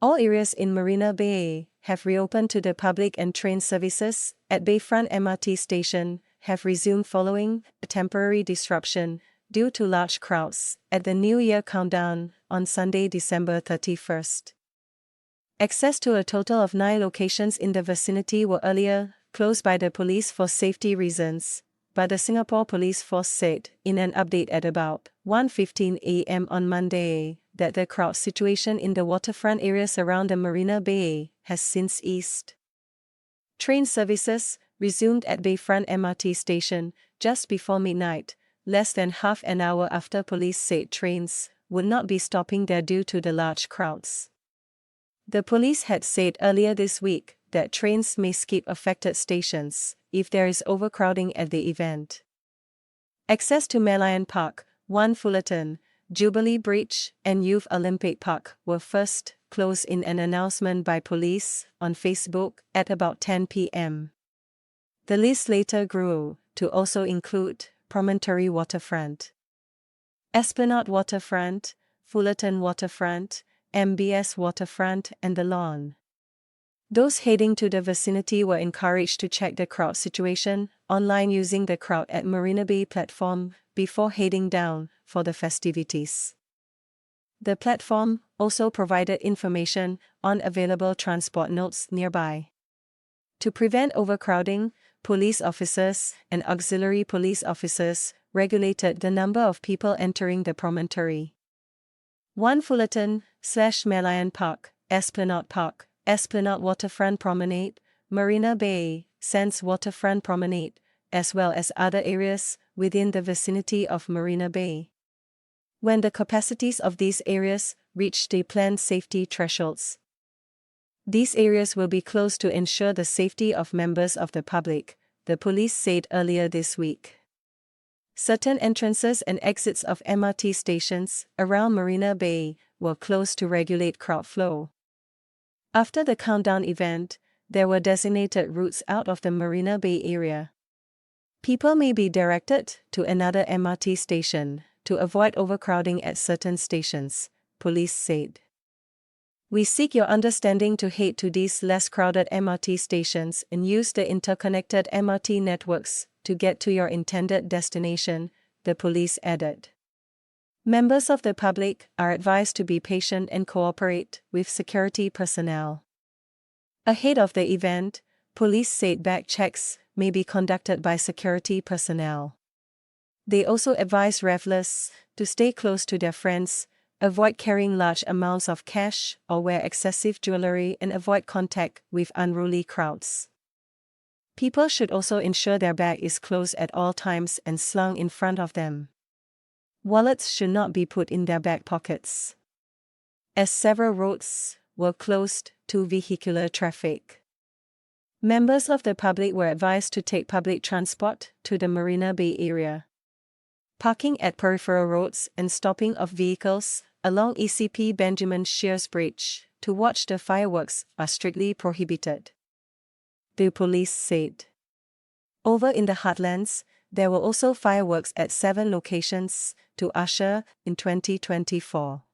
All areas in Marina Bay have reopened to the public and train services at Bayfront MRT station have resumed following a temporary disruption due to large crowds at the New Year countdown on Sunday, December 31st. Access to a total of 9 locations in the vicinity were earlier closed by the police for safety reasons, but the Singapore Police Force said in an update at about 1:15 a.m. on Monday that the crowd situation in the waterfront areas around the Marina Bay has since eased. Train services resumed at Bayfront MRT station just before midnight, less than half an hour after police said trains would not be stopping there due to the large crowds. The police had said earlier this week that trains may skip affected stations if there is overcrowding at the event. Access to Merlion Park, 1 Fullerton, Jubilee Bridge, and Youth Olympic Park were first closed in an announcement by police on Facebook at about 10 p.m. The list later grew to also include Promontory Waterfront, Esplanade Waterfront, Fullerton Waterfront, MBS Waterfront, and The Lawn. Those heading to the vicinity were encouraged to check the crowd situation online using the Crowd at Marina Bay platform before heading down for the festivities. The platform also provided information on available transport nodes nearby. To prevent overcrowding, police officers and auxiliary police officers regulated the number of people entering the promontory. 1 Fullerton/Merlion Park, Esplanade Park, Esplanade Waterfront Promenade, Marina Bay Sands Waterfront Promenade, as well as other areas within the vicinity of Marina Bay. When the capacities of these areas reach the planned safety thresholds, these areas will be closed to ensure the safety of members of the public, the police said earlier this week. Certain entrances and exits of MRT stations around Marina Bay were closed to regulate crowd flow. After the countdown event, there were designated routes out of the Marina Bay area. People may be directed to another MRT station to avoid overcrowding at certain stations, police said. We seek your understanding to head to these less crowded MRT stations and use the interconnected MRT networks to get to your intended destination, the police added. Members of the public are advised to be patient and cooperate with security personnel. Ahead of the event, police said bag checks may be conducted by security personnel. They also advised revelers to stay close to their friends, avoid carrying large amounts of cash or wear excessive jewelry, and avoid contact with unruly crowds. People should also ensure their bag is closed at all times and slung in front of them. Wallets should not be put in their back pockets, as several roads were closed to vehicular traffic. Members of the public were advised to take public transport to the Marina Bay area. Parking at peripheral roads and stopping of vehicles along ECP Benjamin Sheares Bridge to watch the fireworks are strictly prohibited, the police said. Over in the heartlands, there were also fireworks at 7 locations to usher in 2024.